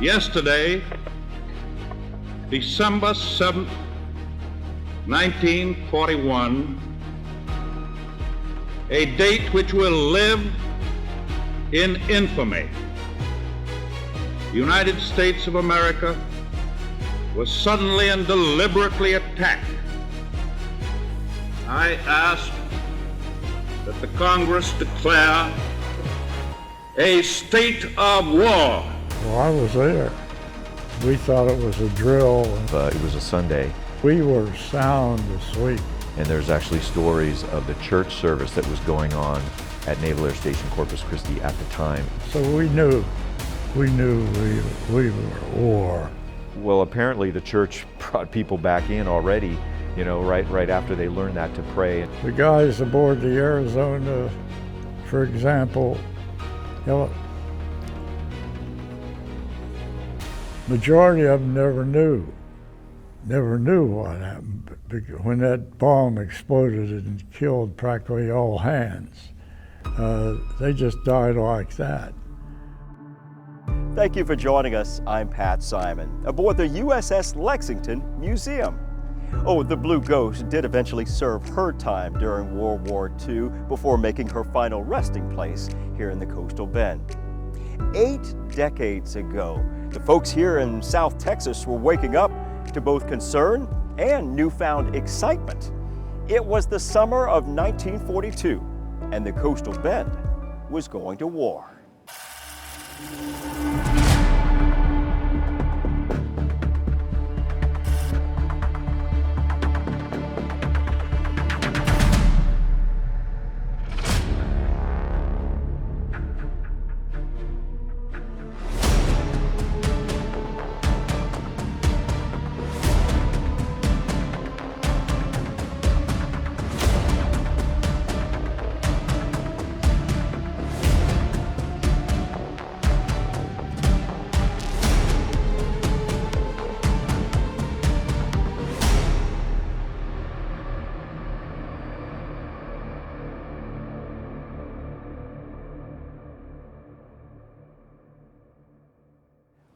Yesterday, December 7th, 1941, a date which will live in infamy. The United States of America was suddenly and deliberately attacked. I ask that the Congress declare a state of war. Well, I was there. We thought it was a drill. It was a Sunday. We were sound asleep. And there's actually stories of the church service that was going on at Naval Air Station Corpus Christi at the time. So we knew we were at war. Well, apparently the church brought people back in already, you know, right after they learned that to pray. The guys aboard the Arizona, for example, you know, majority of them never knew what happened. When that bomb exploded and killed practically all hands, they just died like that. Thank you for joining us. I'm Pat Simon, aboard the USS Lexington Museum. Oh, the Blue Ghost did eventually serve her time during World War II before making her final resting place here in the Coastal Bend. 8 decades ago, the folks here in South Texas were waking up to both concern and newfound excitement. It was the summer of 1942, and the Coastal Bend was going to war.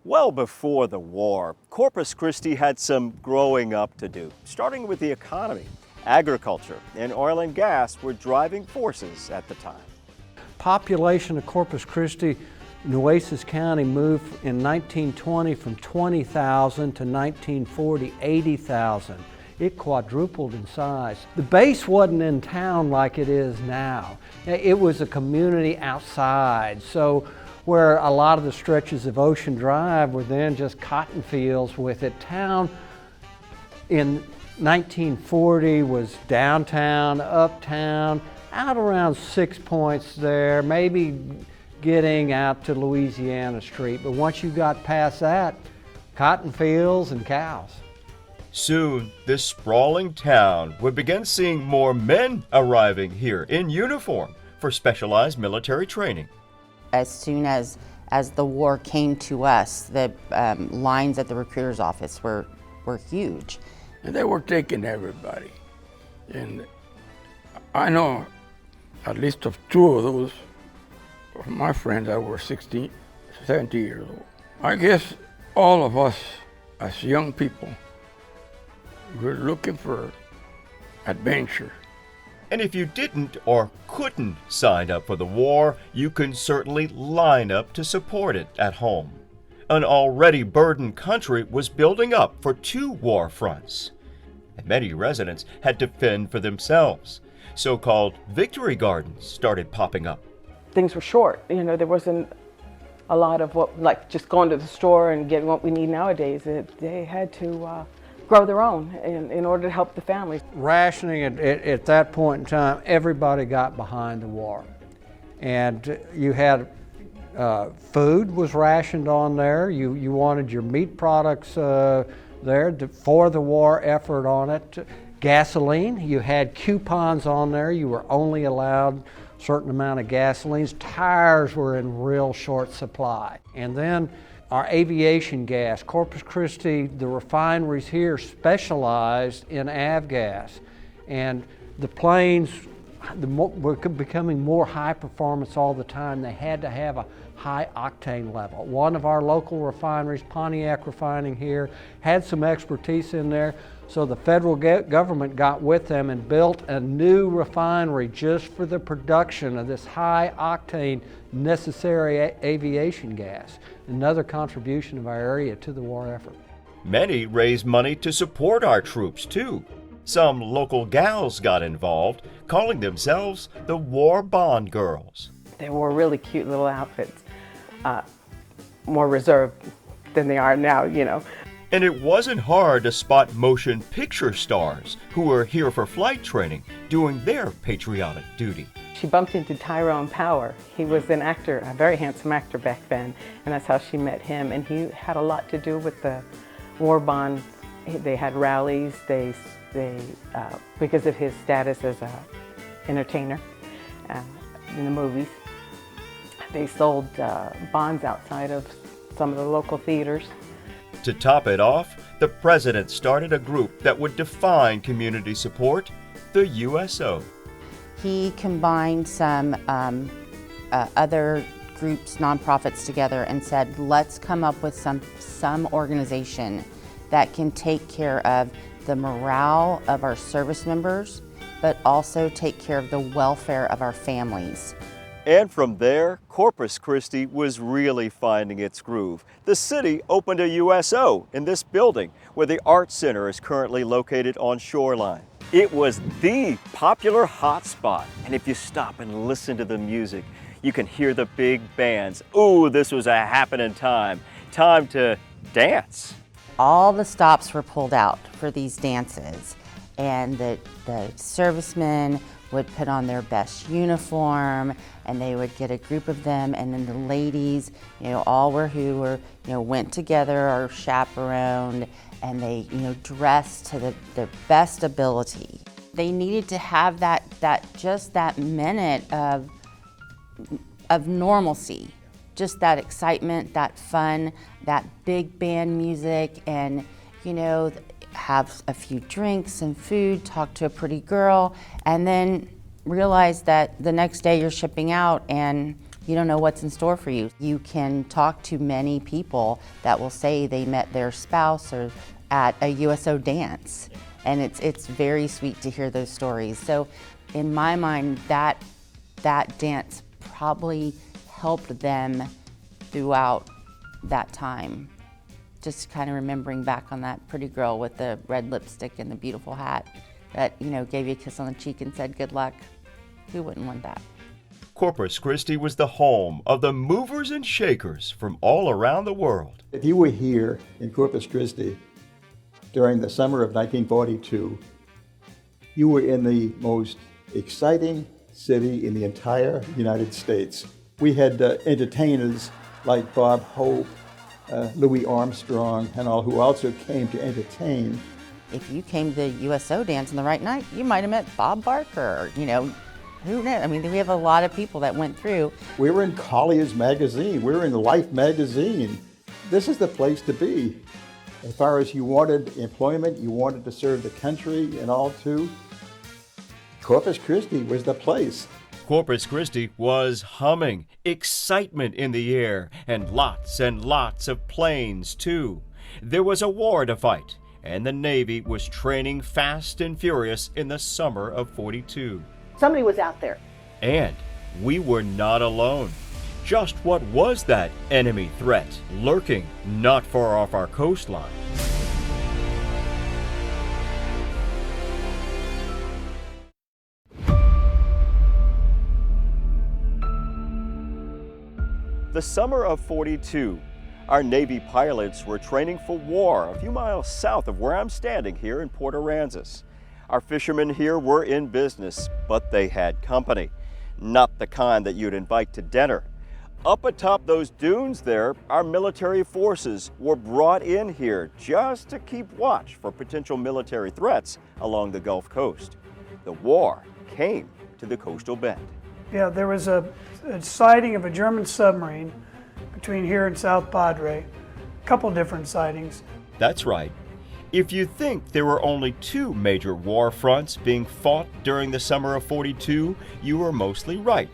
Well before the war, Corpus Christi had some growing up to do, starting with the economy. Agriculture and oil and gas were driving forces at the time. Population of Corpus Christi, Nueces County moved in 1920 from 20,000 to 1940, 80,000. It quadrupled in size. The base wasn't in town like it is now. It was a community outside. So where a lot of the stretches of Ocean Drive were then just cotton fields with it. Town in 1940 was downtown, uptown, out around 6 Points there, maybe getting out to Louisiana Street. But once you got past that, cotton fields and cows. Soon, this sprawling town would begin seeing more men arriving here in uniform for specialized military training. As soon as the war came to us, the lines at the recruiter's office were huge. And they were taking everybody. And I know at least of 2 of those of my friends that were 16, 17 years old. I guess all of us as young people were looking for adventure. And if you didn't or couldn't sign up for the war, you can certainly line up to support it at home. An already burdened country was building up for 2 war fronts, and many residents had to fend for themselves. So-called victory gardens started popping up. Things were short. You know, there wasn't a lot of what, like just going to the store and getting what we need nowadays. They had to grow their own in order to help the families. Rationing at that point in time, everybody got behind the war. And you had food was rationed on there. You wanted your meat products there for the war effort on it. Gasoline, you had coupons on there. You were only allowed a certain amount of gasolines. Tires were in real short supply. And then our aviation gas. Corpus Christi, the refineries here specialized in avgas. And the planes were becoming more high performance all the time. They had to have a high octane level. One of our local refineries, Pontiac Refining here, had some expertise in there, so the federal government got with them and built a new refinery just for the production of this high octane necessary aviation gas. Another contribution of our area to the war effort. Many raised money to support our troops, too. Some local gals got involved, calling themselves the War Bond Girls. They wore really cute little outfits, more reserved than they are now, you know. And it wasn't hard to spot motion picture stars who were here for flight training, doing their patriotic duty. She bumped into Tyrone Power. He was an actor, a very handsome actor back then, and that's how she met him. And he had a lot to do with the war bonds. They had rallies. They because of his status as an entertainer in the movies, they sold bonds outside of some of the local theaters. To top it off, the president started a group that would define community support, the USO. He combined some other groups, nonprofits together and said, let's come up with some organization that can take care of the morale of our service members, but also take care of the welfare of our families. And from there, Corpus Christi was really finding its groove. The city opened a USO in this building where the Art Center is currently located on Shoreline. It was the popular hotspot, and if you stop and listen to the music, you can hear the big bands. Ooh, this was a happening time. Time to dance. All the stops were pulled out for these dances, and the servicemen would put on their best uniform, and they would get a group of them, and then the ladies, all went together or chaperoned, and they, dressed to their best ability. They needed to have just that minute of normalcy, just that excitement, that fun, that big band music, and have a few drinks and food, talk to a pretty girl, and then realize that the next day you're shipping out and you don't know what's in store for you. You can talk to many people that will say they met their spouse or at a USO dance, and it's very sweet to hear those stories. So in my mind, that dance probably helped them throughout that time. Just kind of remembering back on that pretty girl with the red lipstick and the beautiful hat that, gave you a kiss on the cheek and said good luck. Who wouldn't want that? Corpus Christi was the home of the movers and shakers from all around the world. If you were here in Corpus Christi during the summer of 1942, you were in the most exciting city in the entire United States. We had entertainers like Bob Hope, Louis Armstrong, and all, who also came to entertain. If you came to the USO dance on the right night, you might have met Bob Barker, who knows? I mean, we have a lot of people that went through. We were in Collier's magazine, we were in Life magazine. This is the place to be. As far as you wanted employment, you wanted to serve the country and all too, Corpus Christi was the place. Corpus Christi was humming, excitement in the air, and lots of planes, too. There was a war to fight, and the Navy was training fast and furious in the summer of '42. Somebody was out there. And we were not alone. Just what was that enemy threat lurking not far off our coastline? The summer of '42, our Navy pilots were training for war a few miles south of where I'm standing here in Port Aransas. Our fishermen here were in business, but they had company. Not the kind that you'd invite to dinner. Up atop those dunes there, our military forces were brought in here just to keep watch for potential military threats along the Gulf Coast. The war came to the coastal bend. Yeah, there was a sighting of a German submarine between here and South Padre. A couple different sightings. That's right. If you think there were only two major war fronts being fought during the summer of '42, you were mostly right.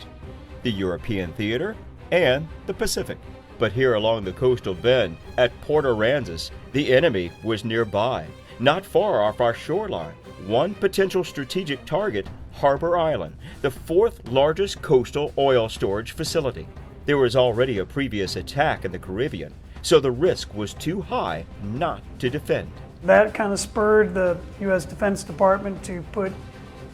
The European theater and the Pacific. But here along the coastal bend at Port Aransas, the enemy was nearby, not far off our shoreline. One potential strategic target, Harbor Island, the fourth largest coastal oil storage facility. There was already a previous attack in the Caribbean, so the risk was too high not to defend. That kind of spurred the U.S. Defense Department to put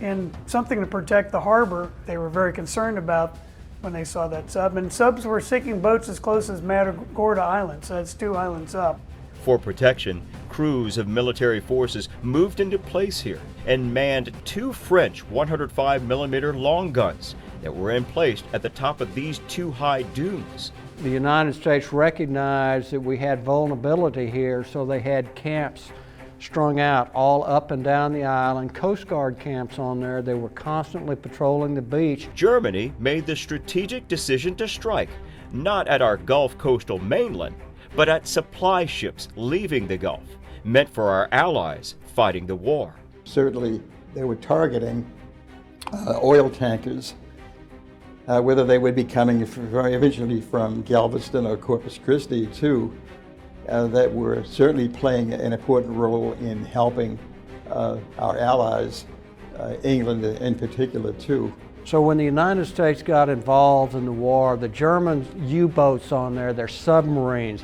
in something to protect the harbor. They were very concerned about when they saw that sub, and subs were sinking boats as close as Matagorda Island, so that's 2 islands up. For protection, crews of military forces moved into place here and manned 2 French 105mm long guns that were emplaced at the top of these 2 high dunes. The United States recognized that we had vulnerability here, so they had camps strung out all up and down the island, Coast Guard camps on there. They were constantly patrolling the beach. Germany made the strategic decision to strike, not at our Gulf coastal mainland, but at supply ships leaving the Gulf, meant for our allies fighting the war. Certainly, they were targeting oil tankers, whether they would be coming eventually from Galveston or Corpus Christi too, that were certainly playing an important role in helping our allies, England in particular too. So when the United States got involved in the war, the German U-boats on there, their submarines,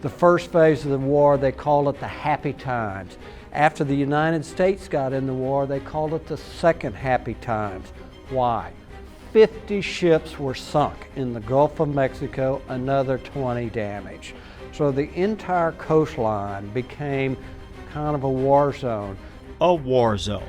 the first phase of the war, they called it the Happy Times. After the United States got in the war, they called it the Second Happy Times. Why? 50 ships were sunk in the Gulf of Mexico, another 20 damaged. So the entire coastline became kind of a war zone. A war zone.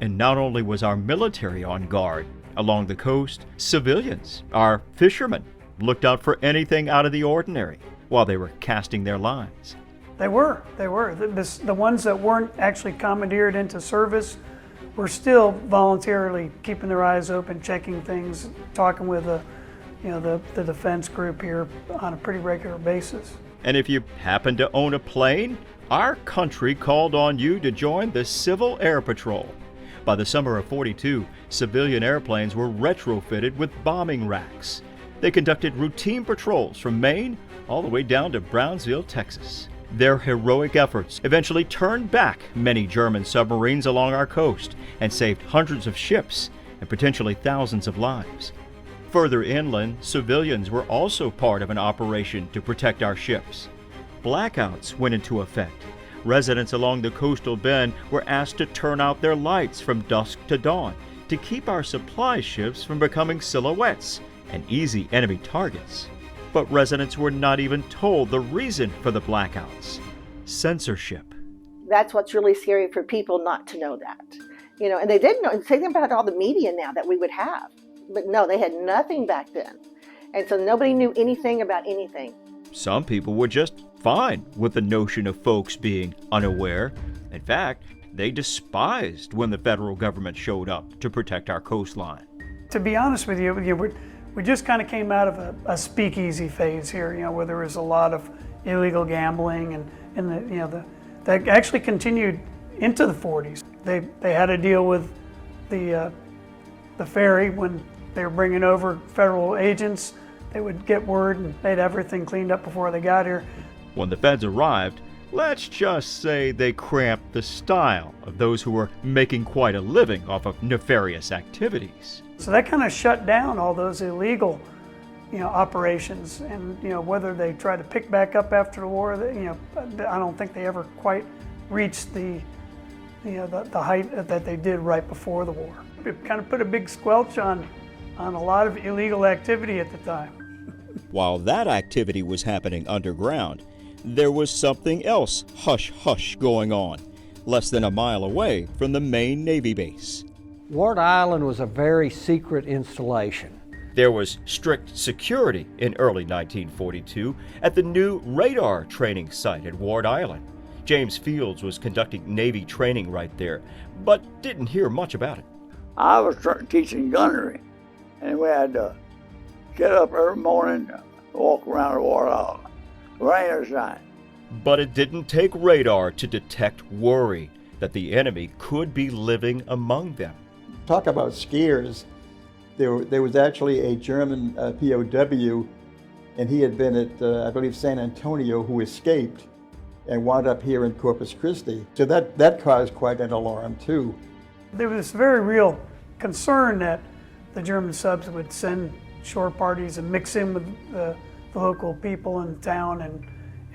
And not only was our military on guard along the coast, civilians, our fishermen, looked out for anything out of the ordinary while they were casting their lines. They were. The ones that weren't actually commandeered into service were still voluntarily keeping their eyes open, checking things, talking with the defense group here on a pretty regular basis. And if you happen to own a plane, our country called on you to join the Civil Air Patrol. By the summer of '42, civilian airplanes were retrofitted with bombing racks. They conducted routine patrols from Maine all the way down to Brownsville, Texas. Their heroic efforts eventually turned back many German submarines along our coast and saved hundreds of ships and potentially thousands of lives. Further inland, civilians were also part of an operation to protect our ships. Blackouts went into effect. Residents along the coastal bend were asked to turn out their lights from dusk to dawn to keep our supply ships from becoming silhouettes and easy enemy targets. But residents were not even told the reason for the blackouts: censorship. That's what's really scary for people not to know that. And they didn't know. Think about all the media now that we would have. But no, they had nothing back then. And so nobody knew anything about anything. Some people were just fine with the notion of folks being unaware. In fact, they despised when the federal government showed up to protect our coastline. To be honest with you, we just kind of came out of a speakeasy phase here, where there was a lot of illegal gambling, and that actually continued into the 40s. They had to deal with the ferry when they were bringing over federal agents. They would get word and they'd have everything cleaned up before they got here. When the feds arrived, let's just say they cramped the style of those who were making quite a living off of nefarious activities. So that kind of shut down all those illegal, operations, and whether they tried to pick back up after the war, I don't think they ever quite reached the height that they did right before the war. It kind of put a big squelch on a lot of illegal activity at the time. While that activity was happening underground, there was something else hush-hush going on, less than a mile away from the main Navy base. Ward Island was a very secret installation. There was strict security in early 1942 at the new radar training site at Ward Island. James Fields was conducting Navy training right there, but didn't hear much about it. I was teaching gunnery, and we had to get up every morning, walk around the Ward Island, rain or shine. But it didn't take radar to detect worry that the enemy could be living among them. Talk about scares. There was actually a German POW and he had been at, I believe, San Antonio, who escaped and wound up here in Corpus Christi. So that caused quite an alarm too. There was this very real concern that the German subs would send shore parties and mix in with the local people in town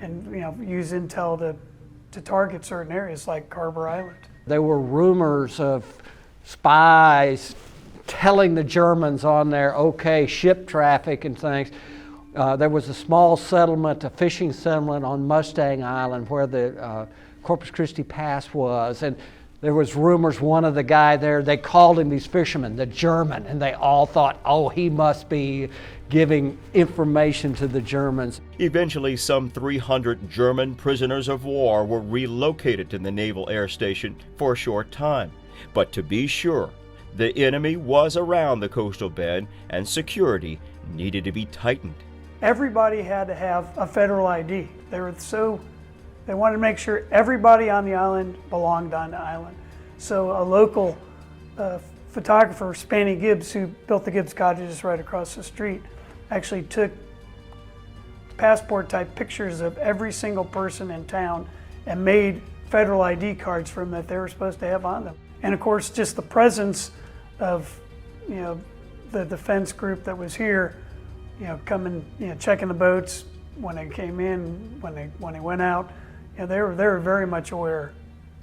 and you know, use intel to target certain areas like Harbor Island. There were rumors of spies telling the Germans on there, okay, ship traffic and things. There was a small settlement, a fishing settlement on Mustang Island where the Corpus Christi Pass was, and there was rumors one of the guy there, they called him, these fishermen, the German, and they all thought, oh, he must be giving information to the Germans. Eventually, some 300 German prisoners of war were relocated to the Naval Air Station for a short time. But to be sure, the enemy was around the coastal bend and security needed to be tightened. Everybody had to have a federal ID. They wanted to make sure everybody on the island belonged on the island. So a local photographer, Spanny Gibbs, who built the Gibbs cottages right across the street, actually took passport type pictures of every single person in town and made federal ID cards for them that they were supposed to have on them. And of course, just the presence of, you know, the defense group that was here, you know, coming, you know, checking the boats when they came in, when they went out, you know, they were very much aware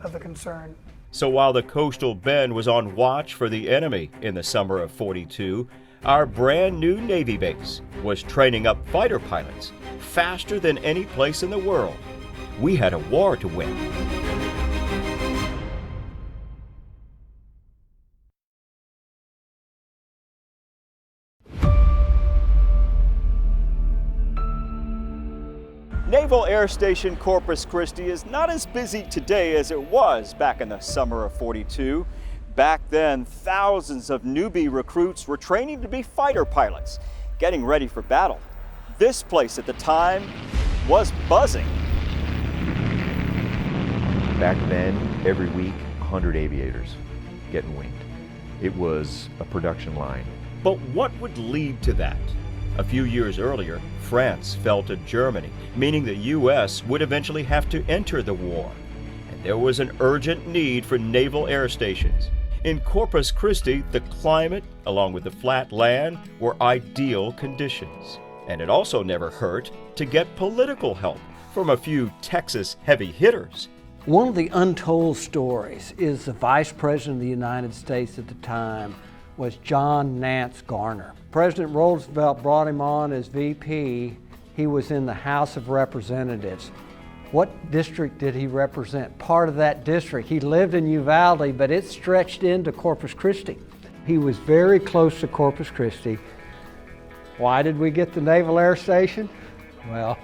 of the concern. So while the coastal bend was on watch for the enemy in the summer of '42, our brand new Navy base was training up fighter pilots faster than any place in the world. We had a war to win. Naval Air Station Corpus Christi is not as busy today as it was back in the summer of '42. Back then, thousands of newbie recruits were training to be fighter pilots, getting ready for battle. This place at the time was buzzing. Back then, every week, 100 aviators getting winged. It was a production line. But what would lead to that? A few years earlier, France fell to Germany, meaning the U.S. would eventually have to enter the war. And there was an urgent need for naval air stations. In Corpus Christi, the climate, along with the flat land, were ideal conditions. And it also never hurt to get political help from a few Texas heavy hitters. One of the untold stories is the Vice President of the United States at the time was John Nance Garner. President Roosevelt brought him on as VP. He was in the House of Representatives. What district did he represent? Part of that district. He lived in Uvalde, but it stretched into Corpus Christi. He was very close to Corpus Christi. Why did we get the Naval Air Station? Well,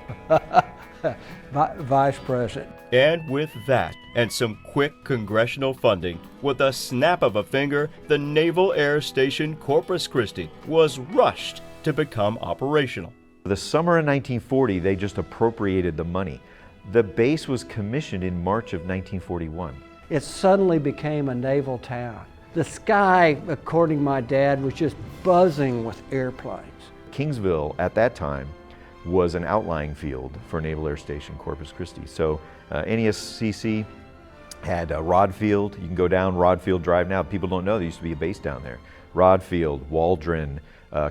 Vice President. And with that, and some quick congressional funding, with a snap of a finger, the Naval Air Station Corpus Christi was rushed to become operational. The summer of 1940, they just appropriated the money. The base was commissioned in March of 1941. It suddenly became a naval town. The sky, according to my dad, was just buzzing with airplanes. Kingsville, at that time, was an outlying field for Naval Air Station Corpus Christi. So NESCC had Rod Field. You can go down Rod Field Drive now. People don't know there used to be a base down there. Rod Field, Waldron,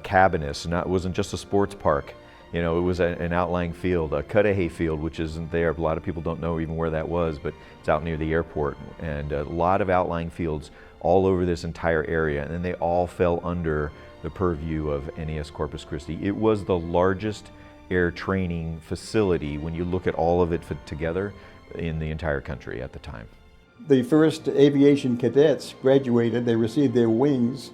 Cabinus. It wasn't just a sports park. You know, it was an outlying field. Cudahy Field, which isn't there. A lot of people don't know even where that was, but it's out near the airport. And a lot of outlying fields all over this entire area, and they all fell under the purview of NES Corpus Christi. It was the largest air training facility when you look at all of it together in the entire country at the time. The first aviation cadets graduated, they received their wings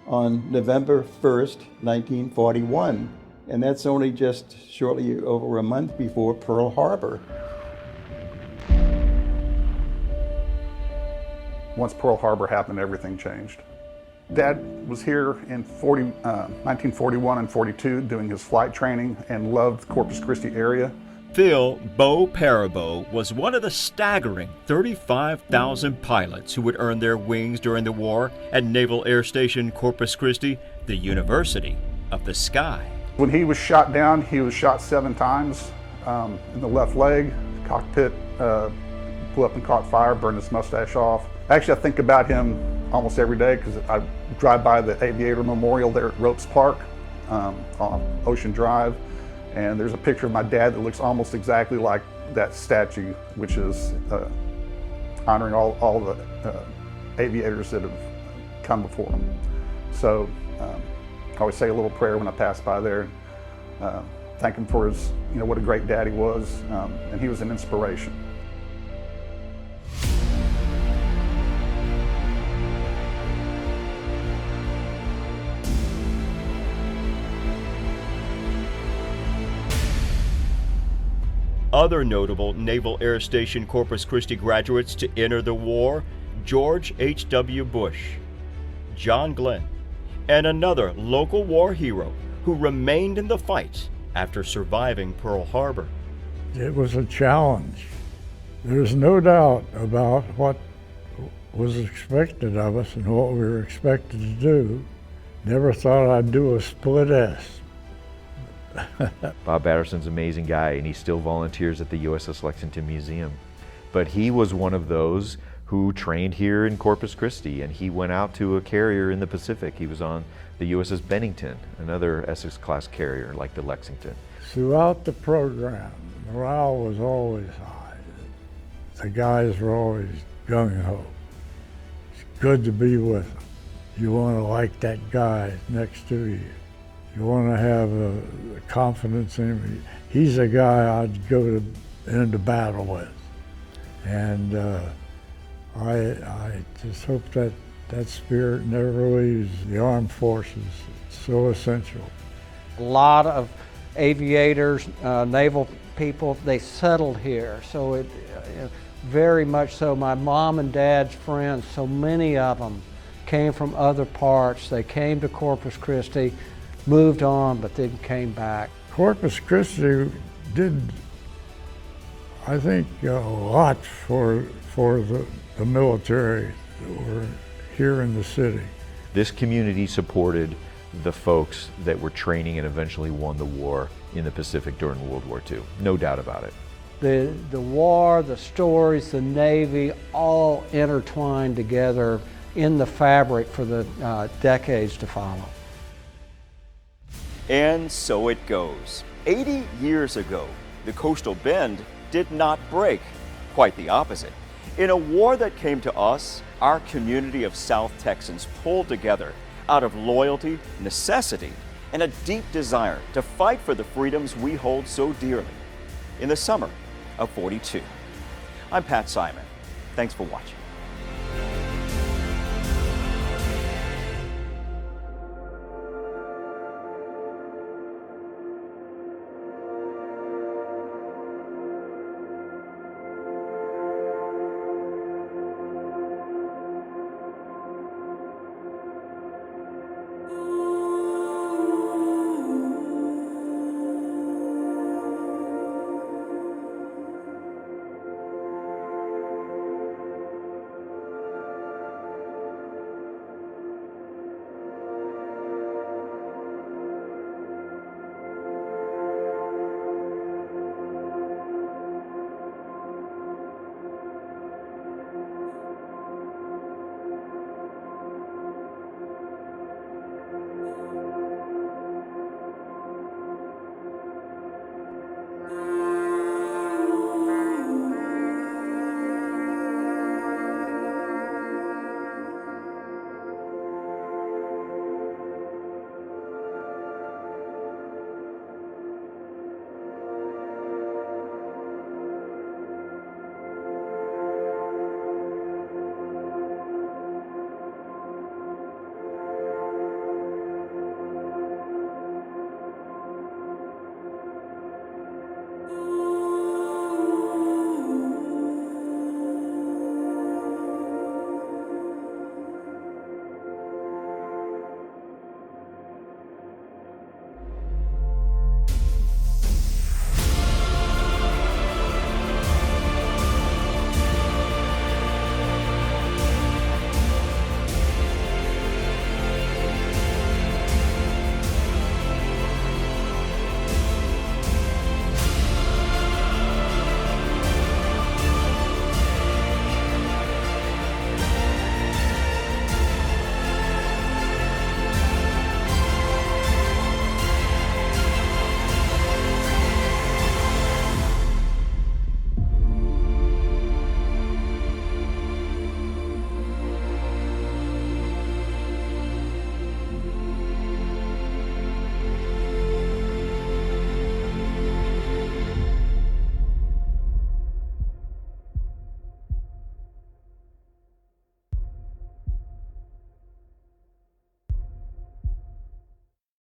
on November 1st, 1941. And that's only just shortly over a month before Pearl Harbor. Once Pearl Harbor happened, everything changed. Dad was here in 1941 and 42 doing his flight training and loved the Corpus Christi area. Phil Bo Parabo was one of the staggering 35,000 pilots who would earn their wings during the war at Naval Air Station Corpus Christi, the University of the Sky. When he was shot down, he was shot 7 times in the left leg. Cockpit blew up and caught fire, burned his mustache off. Actually, I think about him almost every day because I drive by the Aviator Memorial there at Ropes Park on Ocean Drive, and there's a picture of my dad that looks almost exactly like that statue, which is honoring all the aviators that have come before him. So I always say a little prayer when I pass by there. Thank him for his, what a great dad he was, and he was an inspiration. Other notable Naval Air Station Corpus Christi graduates to enter the war: George H.W. Bush, John Glenn, and another local war hero who remained in the fight after surviving Pearl Harbor. It was a challenge. There's no doubt about what was expected of us and what we were expected to do. Never thought I'd do a split S. Bob Batterson's an amazing guy, and he still volunteers at the USS Lexington Museum. But he was one of those who trained here in Corpus Christi, and he went out to a carrier in the Pacific. He was on the USS Bennington, another Essex-class carrier like the Lexington. Throughout the program, morale was always high. The guys were always gung-ho. It's good to be with them. You want to like that guy next to you. You want to have a confidence in him. He's a guy I'd go into battle with. And I just hope that spirit never leaves the armed forces. It's so essential. A lot of aviators, naval people, they settled here. So it very much so. My mom and dad's friends, so many of them came from other parts. They came to Corpus Christi, moved on, but then came back. Corpus Christi did, I think, a lot for the military that were here in the city. This community supported the folks that were training and eventually won the war in the Pacific during World War II. No doubt about it. The war, the stories, the Navy, all intertwined together in the fabric for the decades to follow. And so it goes. 80 years ago, the coastal bend did not break. Quite the opposite. In a war that came to us, our community of South Texans pulled together out of loyalty, necessity, and a deep desire to fight for the freedoms we hold so dearly. In the summer of '42. I'm Pat Simon. Thanks for watching.